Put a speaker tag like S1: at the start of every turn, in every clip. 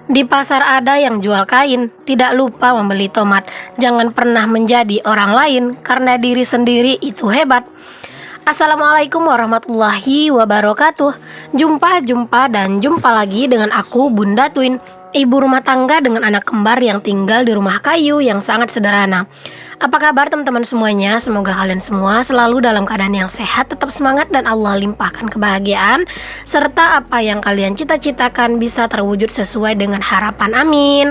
S1: Di pasar ada yang jual kain, tidak lupa membeli tomat. Jangan pernah menjadi orang lain, karena diri sendiri itu hebat. Assalamualaikum warahmatullahi wabarakatuh. Jumpa lagi dengan aku Bunda Twin, ibu rumah tangga dengan anak kembar yang tinggal di rumah kayu yang sangat sederhana. Apa kabar teman-teman semuanya? Semoga kalian semua selalu dalam keadaan yang sehat, tetap semangat, dan Allah limpahkan kebahagiaan serta apa yang kalian cita-citakan bisa terwujud sesuai dengan harapan. Amin.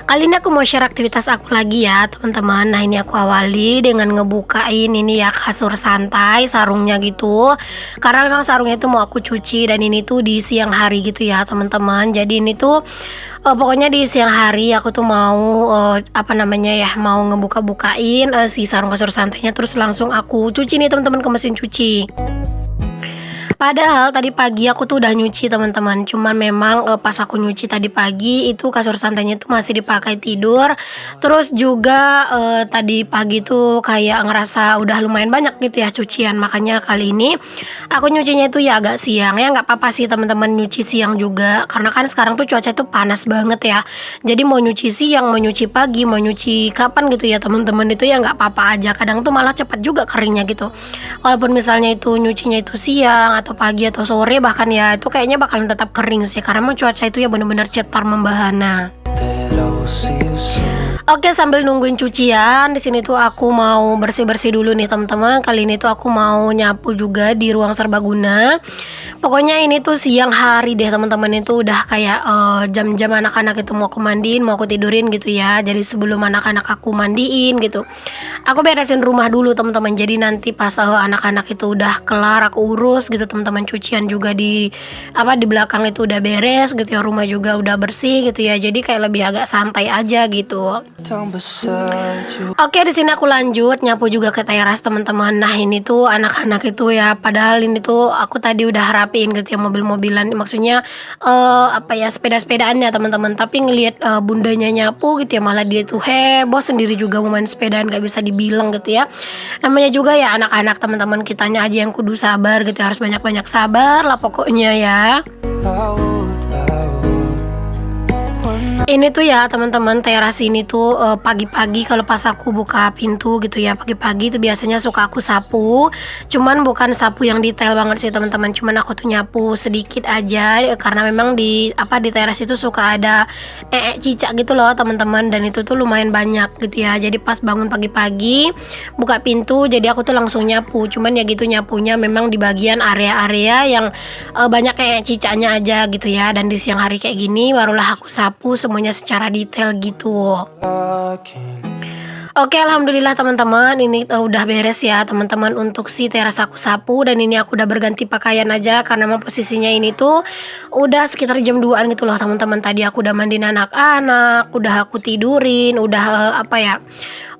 S1: Kali ini aku mau share aktivitas aku lagi ya teman-teman. Nah, ini aku awali dengan ngebukain ini ya kasur santai, sarungnya gitu. Karena memang sarungnya itu mau aku cuci, dan ini tuh di siang hari gitu ya teman-teman. Jadi ini tuh pokoknya di siang hari aku tuh mau mau ngebuka-bukain si sarung kasur santainya, terus langsung aku cuci nih teman-teman ke mesin cuci. Padahal tadi pagi aku tuh udah nyuci teman-teman. Cuman memang pas aku nyuci tadi pagi itu kasur santainya tuh masih dipakai tidur. Terus juga tadi pagi tuh kayak ngerasa udah lumayan banyak gitu ya cucian. Makanya kali ini aku nyucinya itu ya agak siang. Ya nggak apa-apa sih teman-teman nyuci siang juga, karena kan sekarang tuh cuaca tuh panas banget ya. Jadi mau nyuci siang, mau nyuci pagi, mau nyuci kapan gitu ya teman-teman, itu ya nggak apa-apa aja. Kadang tuh malah cepat juga keringnya gitu. Walaupun misalnya itu nyucinya itu siang atau pagi atau sore, bahkan ya itu kayaknya bakalan tetap kering sih, karena emang cuaca itu ya benar-benar cetar membahana. Oke, sambil nungguin cucian, di sini tuh aku mau bersih-bersih dulu nih teman-teman. Kali ini tuh aku mau nyapu juga di ruang serbaguna. Pokoknya ini tuh siang hari deh teman-teman, itu udah kayak jam-jam anak-anak itu mau aku mandiin, mau aku tidurin gitu ya. Jadi sebelum anak-anak aku mandiin gitu, aku beresin rumah dulu teman-teman. Jadi nanti pas anak-anak itu udah kelar aku urus gitu teman-teman. Cucian juga di belakang itu udah beres gitu ya. Rumah juga udah bersih gitu ya. Jadi kayak lebih agak santai aja gitu. Oke, di sini aku lanjut nyapu juga ke teras teman-teman. Nah, ini tuh anak-anak itu ya, padahal ini tuh aku tadi udah rapiin gitu ya mobil-mobilan, maksudnya sepeda-sepedaan ya teman-teman. Tapi ngelihat bundanya nyapu gitu ya, malah dia tuh heboh sendiri juga mau main sepedaan, gak bisa dibilang gitu ya. Namanya juga ya anak-anak teman-teman, kitanya aja yang kudu sabar gitu ya, harus banyak-banyak sabar lah pokoknya ya. Ini tuh ya teman-teman, teras ini tuh pagi-pagi kalau pas aku buka pintu gitu ya, pagi-pagi tuh biasanya suka aku sapu. Cuman bukan sapu yang detail banget sih teman-teman, cuman aku tuh nyapu sedikit aja karena memang di teras itu suka ada cicak gitu loh teman-teman, dan itu tuh lumayan banyak gitu ya. Jadi pas bangun pagi-pagi buka pintu, jadi aku tuh langsung nyapu. Cuman ya gitu nyapunya memang di bagian area-area yang banyak cicaknya aja gitu ya. Dan di siang hari kayak gini barulah aku sapu semuanya secara detail gitu. Oke, alhamdulillah teman-teman, ini udah beres ya teman-teman untuk si teras aku sapu. Dan ini aku udah berganti pakaian aja, karena memang posisinya ini tuh udah sekitar jam 2an gitu loh teman-teman. Tadi aku udah mandiin anak-anak, udah aku tidurin, udah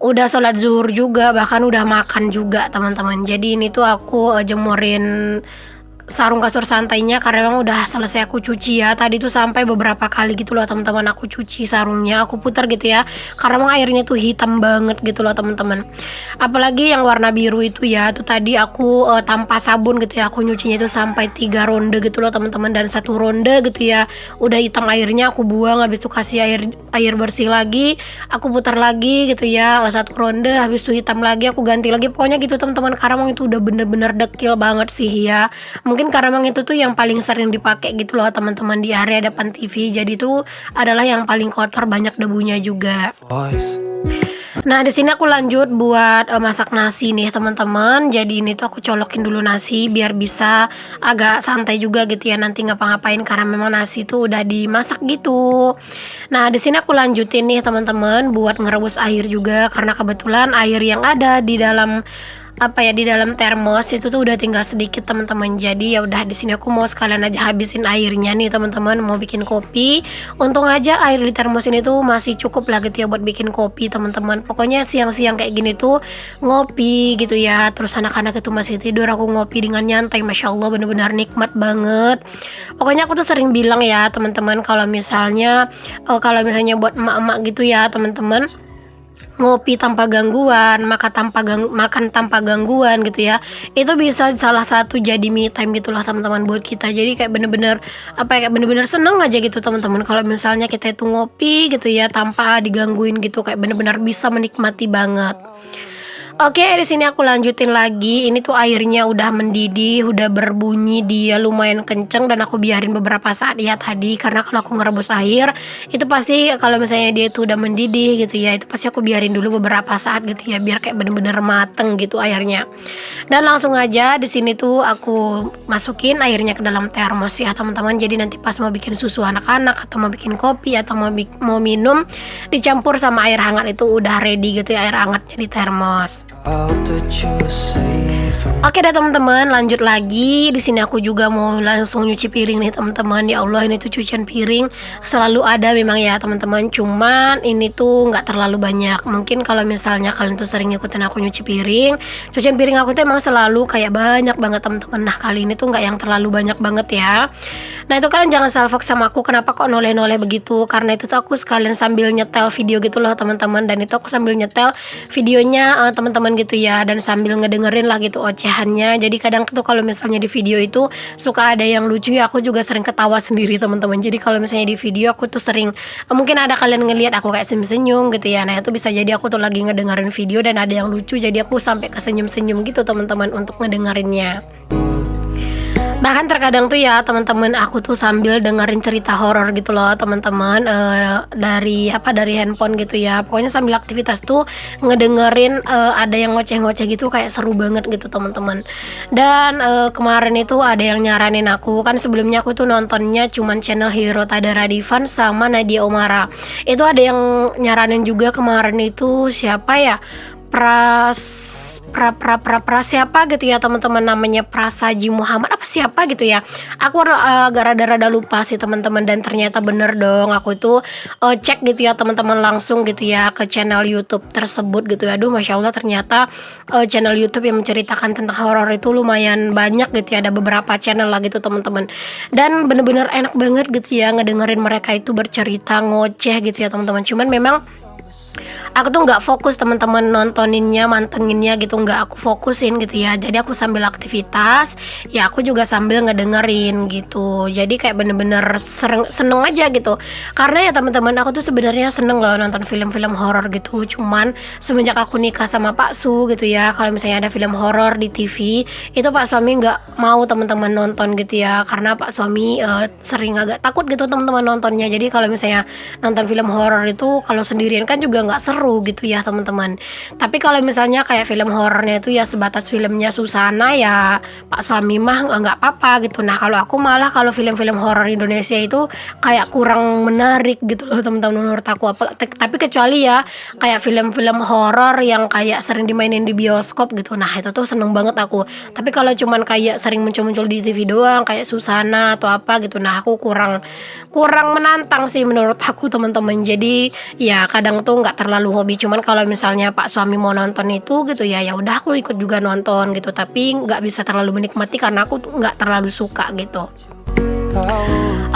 S1: udah sholat zuhur juga, bahkan udah makan juga teman-teman. Jadi ini tuh aku jemurin sarung kasur santainya, karena memang udah selesai aku cuci ya. Tadi tuh sampai beberapa kali gitu loh teman-teman aku cuci sarungnya, aku putar gitu ya, karena memang airnya tuh hitam banget gitu loh teman-teman. Apalagi yang warna biru itu ya, tuh tadi aku tanpa sabun gitu ya, aku nyucinya itu sampai 3 ronde gitu loh teman-teman. Dan 1 ronde gitu ya udah hitam airnya, aku buang, habis itu kasih air bersih lagi, aku putar lagi gitu ya, 1 ronde, habis itu hitam lagi, aku ganti lagi, pokoknya gitu teman-teman. Karena memang itu udah bener-bener dekil banget sih ya. Mungkin karena memang itu tuh yang paling sering dipakai gitu loh teman-teman di area depan TV. Jadi itu adalah yang paling kotor, banyak debunya juga. Nah, di sini aku lanjut buat masak nasi nih teman-teman. Jadi ini tuh aku colokin dulu nasi biar bisa agak santai juga gitu ya nanti ngapa-ngapain, karena memang nasi tuh udah dimasak gitu. Nah, di sini aku lanjutin nih teman-teman buat ngerebus air juga, karena kebetulan air yang ada di dalam di dalam termos itu tuh udah tinggal sedikit teman-teman. Jadi ya udah di sini aku mau sekalian aja habisin airnya nih teman-teman, mau bikin kopi. Untung aja air di termos ini tuh masih cukup lah gitu ya buat bikin kopi teman-teman. Pokoknya siang-siang kayak gini tuh ngopi gitu ya, terus anak-anak itu masih tidur, aku ngopi dengan nyantai, masya Allah bener-bener nikmat banget. Pokoknya aku tuh sering bilang ya teman-teman, kalau misalnya buat emak-emak gitu ya teman-teman, ngopi tanpa gangguan, makan tanpa gangguan gitu ya. Itu bisa salah satu jadi me time gitu loh teman-teman buat kita. Jadi kayak bener-bener apa ya, kayak bener-bener seneng aja gitu teman-teman kalau misalnya kita itu ngopi gitu ya tanpa digangguin gitu, kayak bener-bener bisa menikmati banget. Oke, di sini aku lanjutin lagi. Ini tuh airnya udah mendidih, udah berbunyi dia lumayan kenceng dan aku biarin beberapa saat ya tadi, karena kalau aku ngerebus air itu pasti kalau misalnya dia itu udah mendidih gitu ya, itu pasti aku biarin dulu beberapa saat gitu ya biar kayak bener-bener mateng gitu airnya. Dan langsung aja di sini tuh aku masukin airnya ke dalam termos ya teman-teman. Jadi nanti pas mau bikin susu anak-anak atau mau bikin kopi atau mau minum dicampur sama air hangat itu udah ready gitu ya, air hangatnya di termos. Oke deh teman-teman, lanjut lagi. Di sini aku juga mau langsung nyuci piring nih teman-teman. Ya Allah, ini tuh cucian piring selalu ada memang ya teman-teman. Cuman ini tuh nggak terlalu banyak. Mungkin kalau misalnya kalian tuh sering ngikutin aku nyuci piring, cucian piring aku tuh emang selalu kayak banyak banget teman-teman. Nah kali ini tuh nggak yang terlalu banyak banget ya. Nah itu kalian jangan salfok sama aku, kenapa kok noleh-noleh begitu. Karena itu tuh aku sekalian sambil nyetel video gitu loh teman-teman. Dan itu aku sambil nyetel videonya teman-teman gitu ya, dan sambil ngedengerin lah gitu ocehannya. Jadi kadang tuh kalau misalnya di video itu suka ada yang lucu ya, aku juga sering ketawa sendiri teman-teman. Jadi kalau misalnya di video aku tuh sering mungkin ada kalian ngelihat aku kayak senyum-senyum gitu ya. Nah itu bisa jadi aku tuh lagi ngedengerin video dan ada yang lucu, jadi aku sampai kesenyum-senyum gitu teman-teman untuk ngedengerinnya. Bahkan terkadang tuh ya teman-teman, aku tuh sambil dengerin cerita horor gitu loh teman-teman, dari handphone gitu ya. Pokoknya sambil aktivitas tuh ngedengerin ada yang ngoceh-ngoceh gitu, kayak seru banget gitu teman-teman. Dan kemarin itu ada yang nyaranin aku, kan sebelumnya aku tuh nontonnya cuman channel Hero Tadara Divan sama Nadia Omara. Itu ada yang nyaranin juga kemarin itu, siapa ya, siapa gitu ya teman-teman, namanya Prasaji Muhammad apa siapa gitu ya. Aku agak rada-rada lupa sih teman-teman, dan ternyata bener dong. Aku itu cek gitu ya teman-teman langsung gitu ya ke channel YouTube tersebut gitu ya. Aduh Masya Allah, ternyata channel YouTube yang menceritakan tentang horor itu lumayan banyak gitu ya. Ada beberapa channel lah gitu teman-teman. Dan bener-bener enak banget gitu ya ngedengerin mereka itu bercerita ngoceh gitu ya teman-teman. Cuman memang aku tuh nggak fokus teman-teman nontoninnya, mantenginnya gitu, nggak aku fokusin gitu ya. Jadi aku sambil aktivitas ya, aku juga sambil ngedengerin gitu. Jadi kayak bener-bener seneng aja gitu. Karena ya teman-teman, aku tuh sebenarnya seneng loh nonton film-film horor gitu. Cuman semenjak aku nikah sama Pak Su gitu ya, kalau misalnya ada film horor di TV itu Pak suami nggak mau teman-teman nonton gitu ya. Karena Pak suami sering agak takut gitu teman-teman nontonnya. Jadi kalau misalnya nonton film horor itu kalau sendirian kan juga nggak seru gitu ya teman-teman. Tapi kalau misalnya kayak film horornya itu ya sebatas filmnya Susana ya Pak suami mah nggak apa-apa gitu. Nah kalau aku malah kalau film-film horor Indonesia itu kayak kurang menarik gitu loh teman-teman menurut aku. Tapi kecuali ya kayak film-film horor yang kayak sering dimainin di bioskop gitu, nah itu tuh seneng banget aku. Tapi kalau cuman kayak sering muncul-muncul di TV doang kayak Susana atau apa gitu, nah aku kurang menantang sih menurut aku teman-teman. Jadi ya kadang tuh nggak terlalu hobi. Cuman kalau misalnya Pak suami mau nonton itu gitu ya, ya udah aku ikut juga nonton gitu. Tapi nggak bisa terlalu menikmati karena aku tuh nggak terlalu suka gitu.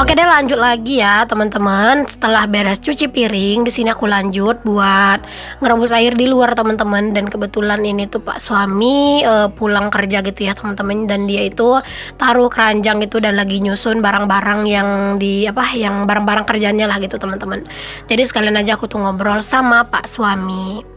S1: Oke deh, lanjut lagi ya teman-teman. Setelah beres cuci piring, di sini aku lanjut buat ngerebus air di luar teman-teman. Dan kebetulan ini tuh Pak suami pulang kerja gitu ya teman-teman, dan dia itu taruh keranjang gitu dan lagi nyusun barang-barang yang barang-barang kerjanya lah gitu teman-teman. Jadi sekalian aja aku tuh ngobrol sama Pak suami.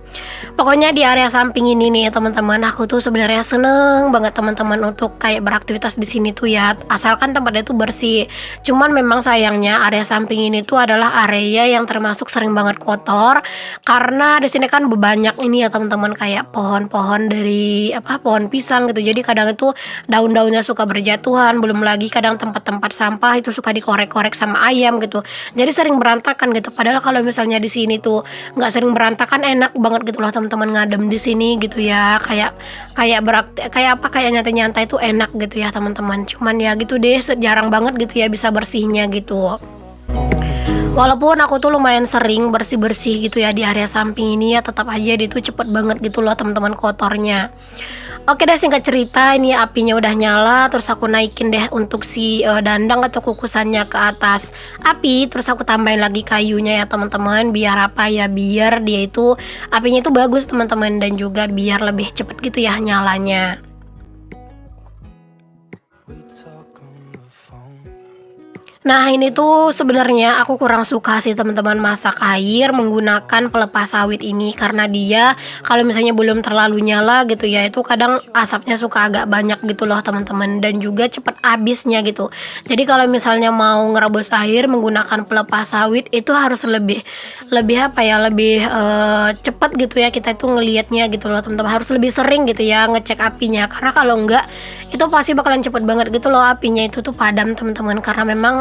S1: Pokoknya di area samping ini nih teman-teman, aku tuh sebenarnya seneng banget teman-teman untuk kayak beraktivitas di sini tuh ya, asalkan tempatnya tuh bersih. Cuman memang sayangnya area samping ini tuh adalah area yang termasuk sering banget kotor, karena di sini kan banyak ini ya teman-teman, kayak pohon-pohon dari pohon pisang gitu. Jadi kadang itu daun-daunnya suka berjatuhan, belum lagi kadang tempat-tempat sampah itu suka dikorek-korek sama ayam gitu. Jadi sering berantakan gitu. Padahal kalau misalnya di sini tuh nggak sering berantakan, enak banget gitu loh teman-teman ngadem di sini gitu ya, kayak nyantai-nyantai itu enak gitu ya teman-teman. Cuman ya gitu deh, jarang banget gitu ya bisa bersihnya gitu. Walaupun aku tuh lumayan sering bersih-bersih gitu ya di area samping ini ya, tetap aja dia tuh cepet banget gitu loh teman-teman kotornya. Oke deh, singkat cerita ini apinya udah nyala, terus aku naikin deh untuk si, dandang atau kukusannya ke atas api, terus aku tambahin lagi kayunya ya teman-teman, biar apa ya, biar dia itu apinya itu bagus teman-teman, dan juga biar lebih cepet gitu ya nyalanya. Nah, ini tuh sebenarnya aku kurang suka sih teman-teman masak air menggunakan pelepas sawit ini, karena dia kalau misalnya belum terlalu nyala gitu ya, itu kadang asapnya suka agak banyak gitu loh teman-teman, dan juga cepet habisnya gitu. Jadi kalau misalnya mau ngerebus air menggunakan pelepas sawit itu harus lebih lebih apa ya, lebih, cepet gitu ya kita itu ngelihatnya gitu loh teman-teman, harus lebih sering gitu ya ngecek apinya, karena kalau enggak itu pasti bakalan cepet banget gitu loh apinya itu tuh padam teman-teman, karena memang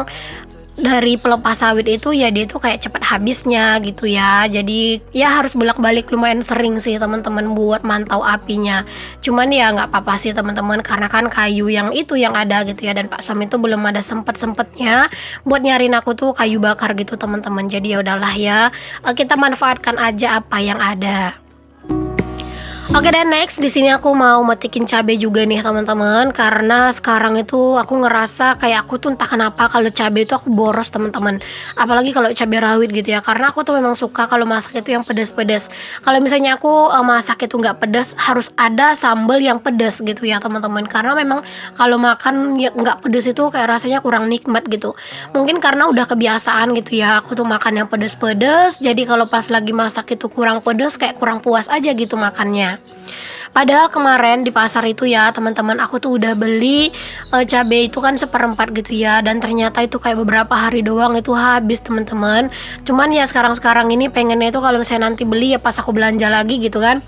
S1: dari pelepas sawit itu ya dia tuh kayak cepet habisnya gitu ya. Jadi ya harus bolak-balik lumayan sering sih teman-teman buat mantau apinya. Cuman ya nggak apa-apa sih teman-teman, karena kan kayu yang itu yang ada gitu ya, dan Pak suami itu belum ada sempet-sempetnya buat nyariin aku tuh kayu bakar gitu teman-teman. Jadi ya udahlah ya, kita manfaatkan aja apa yang ada. Oke dan next di sini aku mau metikin cabai juga nih teman-teman, karena sekarang itu aku ngerasa kayak aku tuh entah kenapa kalau cabai itu aku boros teman-teman, apalagi kalau cabai rawit gitu ya, karena aku tuh memang suka kalau masak itu yang pedas-pedas. Kalau misalnya aku masak itu nggak pedas, harus ada sambal yang pedas gitu ya teman-teman, karena memang kalau makan yang nggak pedas itu kayak rasanya kurang nikmat gitu. Mungkin karena udah kebiasaan gitu ya, aku tuh makan yang pedas-pedas, jadi kalau pas lagi masak itu kurang pedas kayak kurang puas aja gitu makannya. Padahal kemarin di pasar itu ya teman-teman, aku tuh udah beli, cabe itu kan seperempat gitu ya, dan ternyata itu kayak beberapa hari doang itu habis teman-teman. Cuman ya sekarang-sekarang ini pengennya itu kalau misalnya nanti beli ya pas aku belanja lagi gitu kan.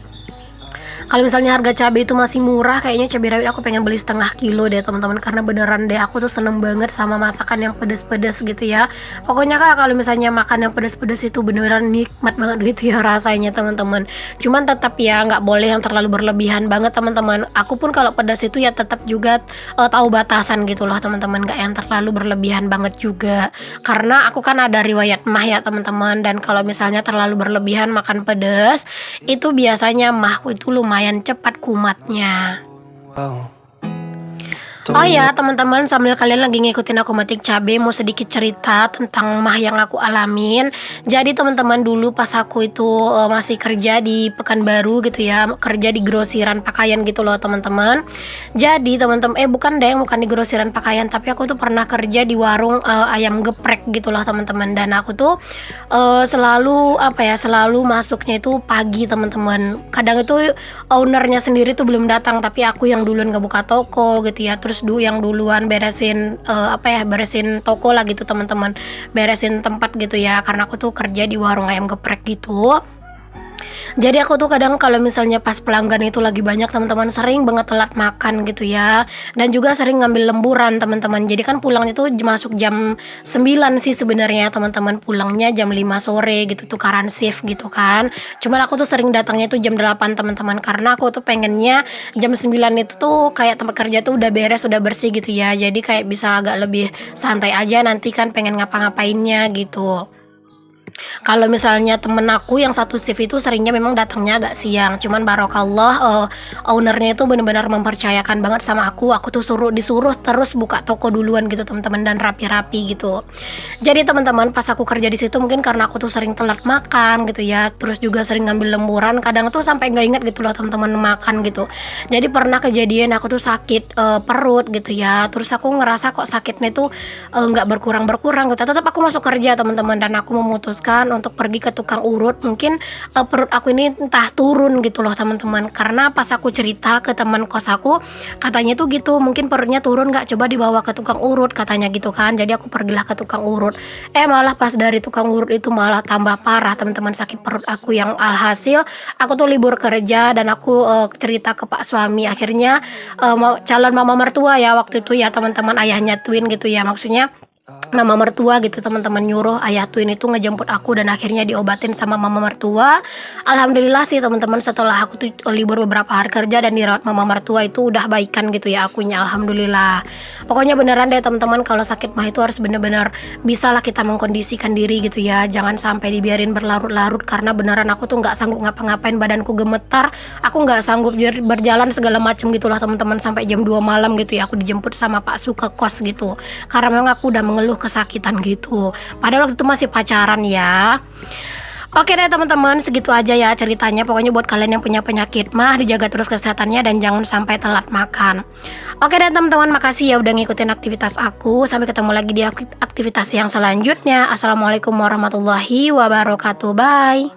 S1: Kalau misalnya harga cabai itu masih murah, kayaknya cabai rawit aku pengen beli setengah kilo deh teman-teman, karena beneran deh aku tuh seneng banget sama masakan yang pedes-pedes gitu ya. Pokoknya kak kalau misalnya makan yang pedes-pedes itu beneran nikmat banget gitu ya rasanya teman-teman. Cuman tetap ya nggak boleh yang terlalu berlebihan banget teman-teman. Aku pun kalau pedas itu ya tetap juga tahu batasan gitu loh teman-teman, nggak yang terlalu berlebihan banget juga. Karena aku kan ada riwayat mah ya teman-teman, dan kalau misalnya terlalu berlebihan makan pedas itu biasanya mahku itu lumayan cepat kumatnya. Oh ya teman-teman, sambil kalian lagi ngikutin aku metik cabe, mau sedikit cerita tentang mah yang aku alamin. Jadi teman-teman dulu pas aku itu masih kerja di Pekanbaru gitu ya, kerja di grosiran pakaian gitu loh teman-teman. Jadi teman-teman bukan deh, bukan di grosiran pakaian, tapi aku tuh pernah kerja di warung ayam geprek gitu loh teman-teman. Dan aku tuh selalu apa ya, selalu masuknya itu pagi teman-teman. Kadang itu ownernya sendiri tuh belum datang, tapi aku yang duluan ngebuka toko gitu ya, terus yang duluan beresin apa ya, beresin toko lah gitu teman-teman, beresin tempat gitu ya, karena aku tuh kerja di warung ayam geprek gitu. Jadi aku tuh kadang kalau misalnya pas pelanggan itu lagi banyak teman-teman, sering banget telat makan gitu ya, dan juga sering ngambil lemburan teman-teman. Jadi kan pulangnya tuh masuk jam 9 sih sebenarnya teman-teman, pulangnya jam 5 sore gitu, tukaran shift gitu kan. Cuman aku tuh sering datangnya tuh jam 8 teman-teman, karena aku tuh pengennya jam 9 itu tuh kayak tempat kerja tuh udah beres, udah bersih gitu ya. Jadi kayak bisa agak lebih santai aja nanti kan pengen ngapa-ngapainnya gitu. Kalau misalnya temen aku yang satu shift itu seringnya memang datangnya agak siang, cuman barokallah, ownernya itu benar-benar mempercayakan banget sama aku tuh disuruh terus buka toko duluan gitu teman-teman, dan rapi-rapi gitu. Jadi teman-teman pas aku kerja di situ mungkin karena aku tuh sering telat makan gitu ya, terus juga sering ngambil lemburan, kadang tuh sampai nggak inget gitu loh teman-teman makan gitu. Jadi pernah kejadian aku tuh sakit perut gitu ya, terus aku ngerasa kok sakitnya tuh nggak berkurang-berkurang gitu, tetap aku masuk kerja teman-teman, dan aku memutuskan untuk pergi ke tukang urut. Mungkin perut aku ini entah turun gitu loh teman-teman, karena pas aku cerita ke teman kos aku, katanya tuh gitu, mungkin perutnya turun, nggak coba dibawa ke tukang urut katanya gitu kan. Jadi aku pergilah ke tukang urut, malah pas dari tukang urut itu malah tambah parah teman-teman sakit perut aku, yang alhasil aku tuh libur kerja, dan aku cerita ke pak suami. Akhirnya calon mama mertua ya waktu itu ya teman-teman, ayahnya Twin gitu ya maksudnya, mama mertua gitu teman-teman, nyuruh ayah tuh ini tuh ngejemput aku dan akhirnya diobatin sama mama mertua. Alhamdulillah sih teman-teman, setelah aku tuh libur beberapa hari kerja dan dirawat mama mertua itu udah baikan gitu ya akunya, alhamdulillah. Pokoknya beneran deh teman-teman, kalau sakit mah itu harus bener-bener bisalah kita mengkondisikan diri gitu ya, jangan sampai dibiarin berlarut-larut karena beneran aku tuh nggak sanggup ngapa-ngapain, badanku gemetar, aku nggak sanggup berjalan segala macem gitulah teman-teman, sampai jam 2 malam gitu ya aku dijemput sama Pak Su ke kos gitu. Karena memang aku udah mengeluh kesakitan gitu. Padahal waktu itu masih pacaran ya. Oke deh teman-teman, segitu aja ya ceritanya. Pokoknya buat kalian yang punya penyakit mah dijaga terus kesehatannya dan jangan sampai telat makan. Oke deh teman-teman, makasih ya udah ngikutin aktivitas aku. Sampai ketemu lagi di aktivitas yang selanjutnya. Assalamualaikum warahmatullahi wabarakatuh. Bye.